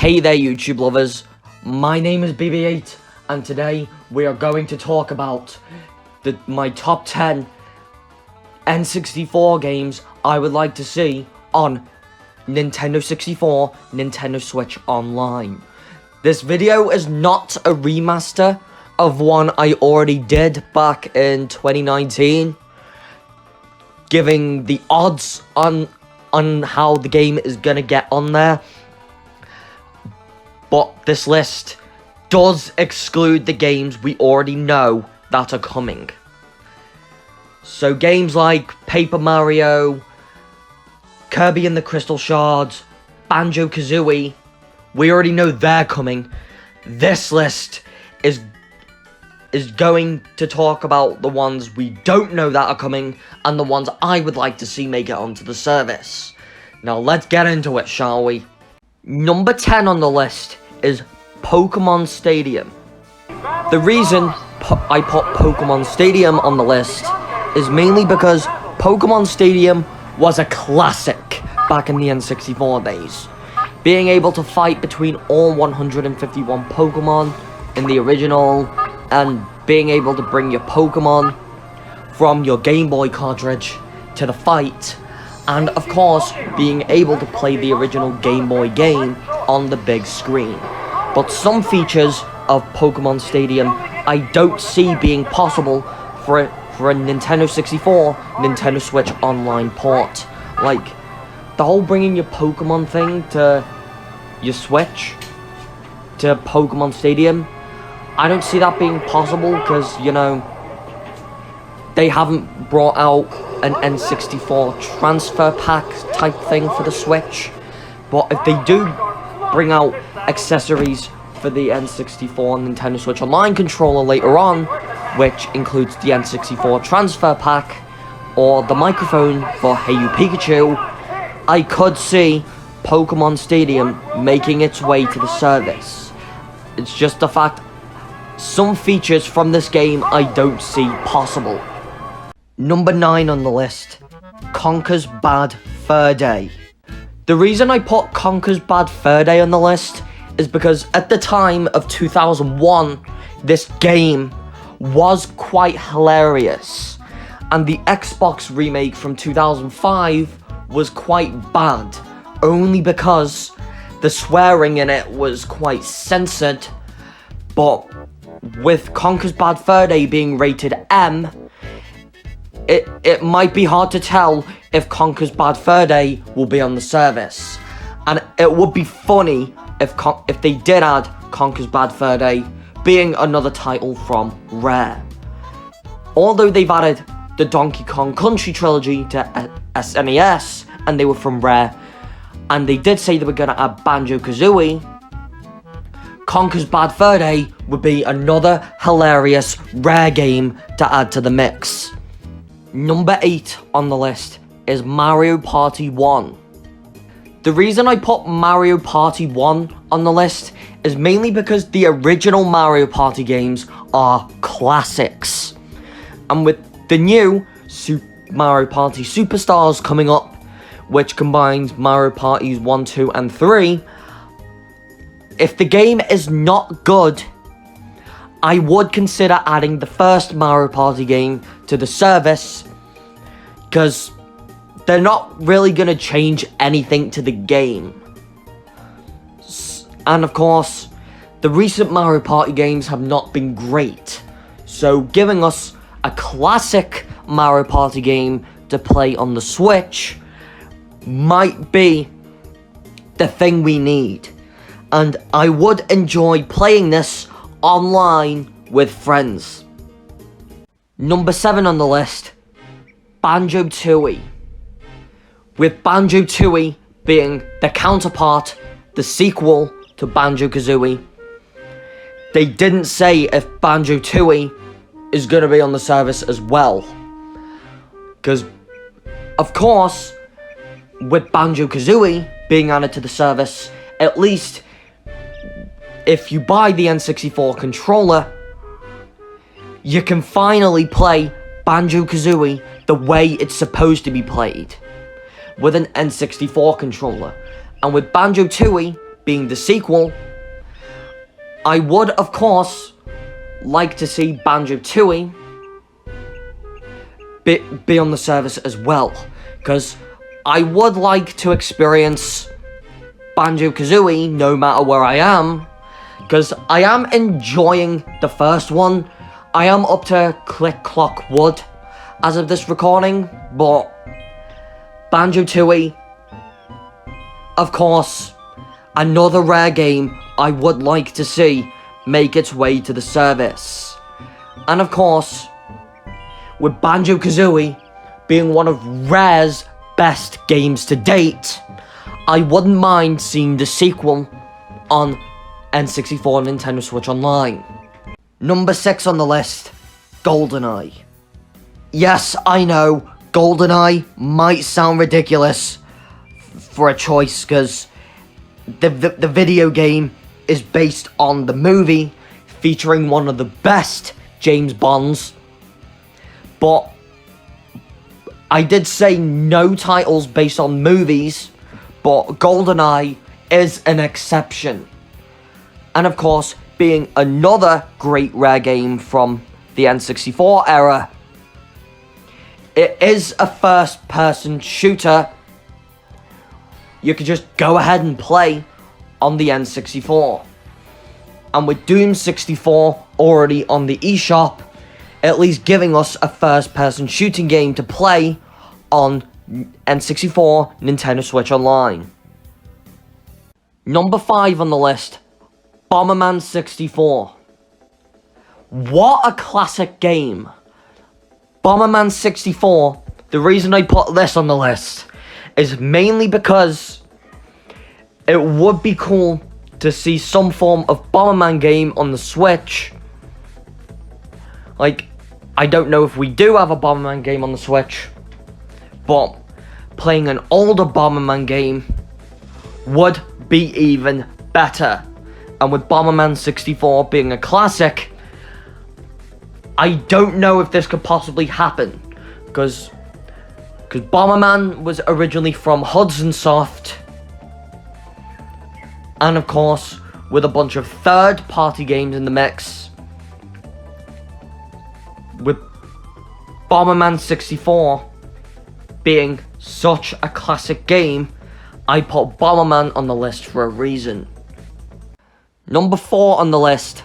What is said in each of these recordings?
Hey there YouTube lovers, my name is BB8 and today we are going to talk about my top 10 N64 games I would like to see on Nintendo 64, Nintendo Switch Online. This video is not a remaster of one I already did back in 2019, giving the odds on how the game is gonna get on there. But this list does exclude the games we already know that are coming. So games like Paper Mario, Kirby and the Crystal Shards, Banjo-Kazooie, we already know they're coming. This list is going to talk about the ones we don't know that are coming and the ones I would like to see make it onto the service. Now let's get into it, shall we? Number 10 on the list is Pokémon Stadium. The reason I put Pokémon Stadium on the list is mainly because Pokémon Stadium was a classic back in the N64 days. Being able to fight between all 151 Pokémon in the original and being able to bring your Pokémon from your Game Boy cartridge to the fight, and of course being able to play the original Game Boy game on the big screen. But some features of Pokémon Stadium I don't see being possible for a Nintendo 64, Nintendo Switch Online port. Like the whole bringing your Pokemon thing to your Switch, to Pokemon Stadium, I don't see that being possible because, you know, they haven't brought out an N64 transfer pack type thing for the Switch. But if they do bring out accessories for the N64 Nintendo Switch Online controller later on, which includes the N64 transfer pack or the microphone for Hey You Pikachu, I could see Pokemon Stadium making its way to the service. It's just the fact some features from this game I don't see possible. Number 9 on the list, Conker's Bad Fur Day. The reason I put Conker's Bad Fur Day on the list is because at the time of 2001, this game was quite hilarious, and the Xbox remake from 2005 was quite bad, only because the swearing in it was quite censored. But with Conker's Bad Fur Day being rated M, it might be hard to tell if Conker's Bad Fur Day will be on the service. And it would be funny if they did add Conker's Bad Fur Day being another title from Rare. Although they've added the Donkey Kong Country trilogy to SNES and they were from Rare, and they did say they were going to add Banjo-Kazooie, Conker's Bad Fur Day would be another hilarious Rare game to add to the mix. Number 8 on the list is Mario Party 1. The reason I put Mario Party 1 on the list is mainly because the original Mario Party games are classics. And with the new Mario Party Superstars coming up, which combines Mario Parties 1, 2, and 3, if the game is not good, I would consider adding the first Mario Party game to the service, because they're not really going to change anything to the game. And of course, the recent Mario Party games have not been great, so giving us a classic Mario Party game to play on the Switch might be the thing we need. And I would enjoy playing this online with friends. Number 7 on the list, Banjo-Tooie. With Banjo-Tooie being the counterpart, the sequel to Banjo-Kazooie, they didn't say if Banjo-Tooie is going to be on the service as well. Because, of course, with Banjo-Kazooie being added to the service, at least if you buy the N64 controller, you can finally play Banjo-Kazooie the way it's supposed to be played, with an N64 controller. And with Banjo-Tooie being the sequel, I would, of course, like to see Banjo-Tooie be on the service as well, because I would like to experience Banjo-Kazooie no matter where I am, because I am enjoying the first one. I am up to Click Clock Wood as of this recording, but Banjo-Tooie, of course, another rare game I would like to see make its way to the service. And of course, with Banjo-Kazooie being one of Rare's best games to date, I wouldn't mind seeing the sequel on N64 and Nintendo Switch Online. Number 6 on the list, Goldeneye. Yes, I know, Goldeneye might sound ridiculous for a choice, because the video game is based on the movie featuring one of the best James Bonds. But I did say no titles based on movies, but GoldenEye is an exception. And of course, being another great Rare game from the N64 era, it is a first-person shooter you could just go ahead and play on the N64. And with Doom 64 already on the eShop, at least giving us a first-person shooting game to play on N64, Nintendo Switch Online. Number 5 on the list, Bomberman 64. What a classic game. Bomberman 64, the reason I put this on the list is mainly because it would be cool to see some form of Bomberman game on the Switch. Like, I don't know if we do have a Bomberman game on the Switch, but playing an older Bomberman game would be even better. And with Bomberman 64 being a classic, I don't know if this could possibly happen, because Bomberman was originally from Hudson Soft, and of course, with a bunch of third-party games in the mix, with Bomberman 64 being such a classic game, I put Bomberman on the list for a reason. Number 4 on the list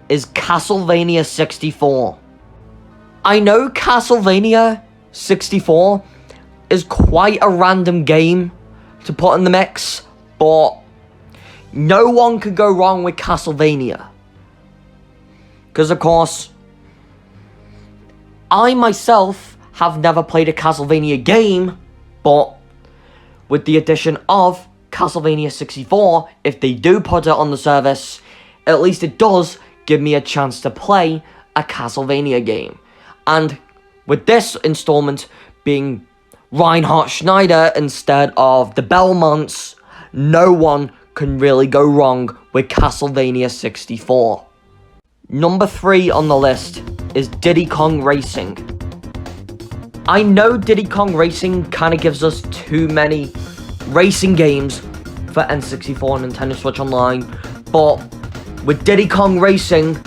is Castlevania 64. I know Castlevania 64 is quite a random game to put in the mix, but no one could go wrong with Castlevania. Because of course, I myself have never played a Castlevania game, but with the addition of Castlevania 64, if they do put it on the service, at least it does give me a chance to play a Castlevania game. And with this installment being Reinhard Schneider instead of the Belmonts, no one can really go wrong with Castlevania 64. Number 3 on the list is Diddy Kong Racing. I know Diddy Kong Racing kind of gives us too many racing games for N64 and Nintendo Switch Online, but with Diddy Kong Racing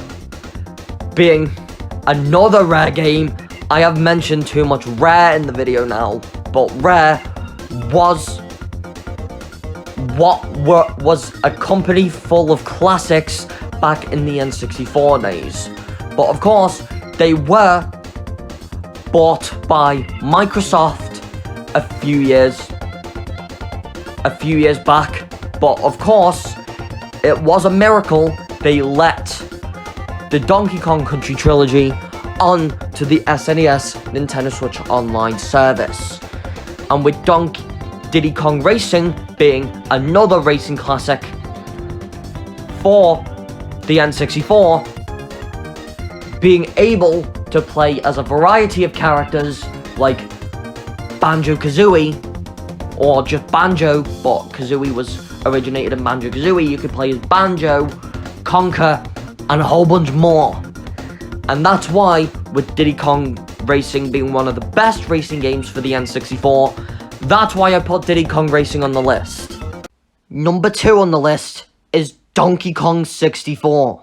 being another Rare game, I have mentioned too much Rare in the video now, but Rare was a company full of classics back in the N64 days. But of course, they were bought by Microsoft a few years back. But of course, it was a miracle they let the Donkey Kong Country trilogy on to the SNES Nintendo Switch Online service. And with Diddy Kong Racing being another racing classic for the N64, being able to play as a variety of characters like Banjo-Kazooie, or just Banjo, but Kazooie was originated in Banjo-Kazooie. You could play as Banjo, Conker, and a whole bunch more. And that's why, with Diddy Kong Racing being one of the best racing games for the N64, that's why I put Diddy Kong Racing on the list. Number 2 on the list is Donkey Kong 64.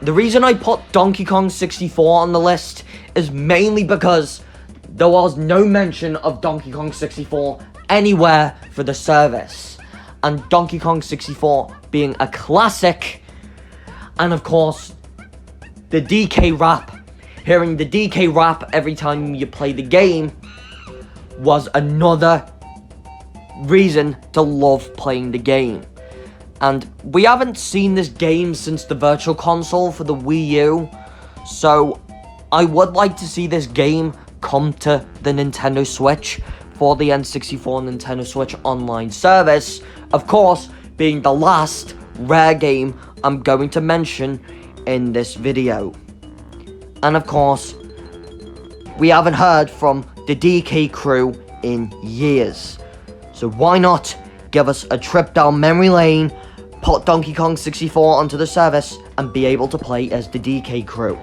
The reason I put Donkey Kong 64 on the list is mainly because there was no mention of Donkey Kong 64 anywhere for the service. And Donkey Kong 64 being a classic, and of course, the DK rap, hearing the DK rap every time you play the game was another reason to love playing the game. And we haven't seen this game since the Virtual Console for the Wii U, so I would like to see this game come to the Nintendo Switch for the N64 Nintendo Switch online service, of course being the last rare game I'm going to mention in this video. And of course, we haven't heard from the DK crew in years, so why not give us a trip down memory lane, put Donkey Kong 64 onto the service, and be able to play as the DK crew.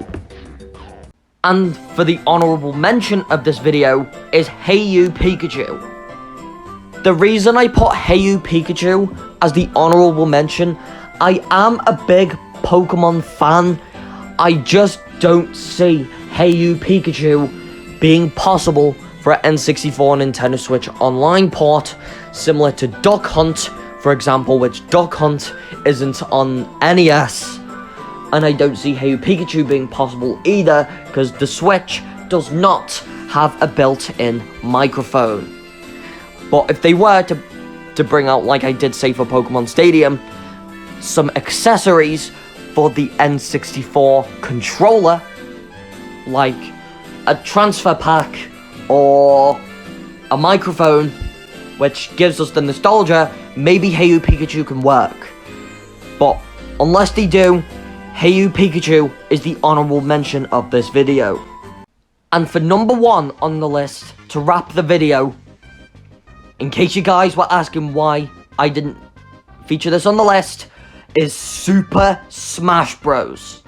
And for the honourable mention of this video is Hey You Pikachu. The reason I put Hey You Pikachu as the honourable mention, I am a big Pokemon fan. I just don't see Hey You Pikachu being possible for an N64 Nintendo Switch online port, similar to Duck Hunt, for example, which Duck Hunt isn't on NES. And I don't see Hey You Pikachu being possible either, because the Switch does not have a built-in microphone. But if they were to bring out, like I did say for Pokémon Stadium, some accessories for the N64 controller, like a transfer pack or a microphone, which gives us the nostalgia, maybe Hey You Pikachu can work. But unless they do, Hey You Pikachu is the honourable mention of this video. And for number 1 on the list, to wrap the video, in case you guys were asking why I didn't feature this on the list, is Super Smash Bros.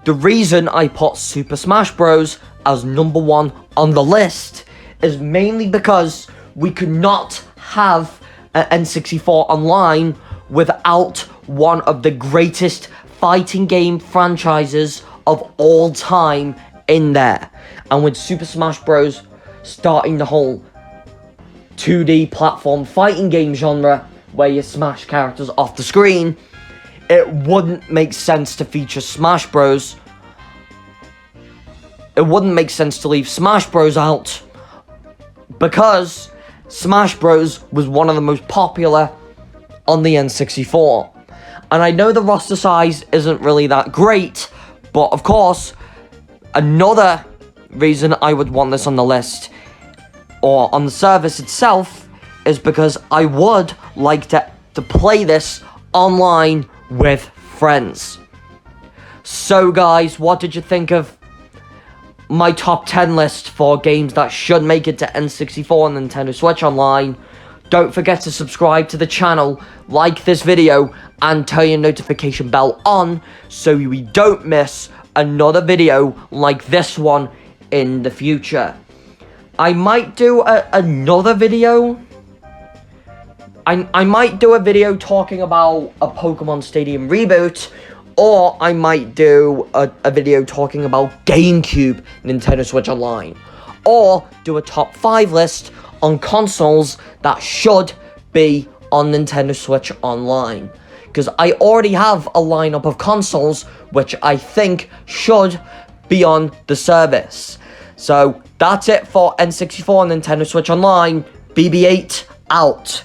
The reason I put Super Smash Bros. As number 1 on the list is mainly because we could not have an N64 online without one of the greatest fighting game franchises of all time in there. And with Super Smash Bros. Starting the whole 2D platform fighting game genre where you smash characters off the screen, it wouldn't make sense to feature Smash Bros. It wouldn't make sense to leave Smash Bros out, because Smash Bros was one of the most popular on the N64. And I know the roster size isn't really that great, but of course, another reason I would want this on the list, or on the service itself, is because I would like to play this online with friends. So guys, what did you think of my top 10 list for games that should make it to N64 and Nintendo Switch Online? Don't forget to subscribe to the channel, like this video, and turn your notification bell on so we don't miss another video like this one in the future. I might do another video. I might do a video talking about a Pokemon Stadium reboot, or I might do a video talking about GameCube Nintendo Switch Online, or do a top 5 list on consoles that should be on Nintendo Switch Online, because I already have a lineup of consoles which I think should be on the service. So that's it for N64 Nintendo Switch Online. BB8 out.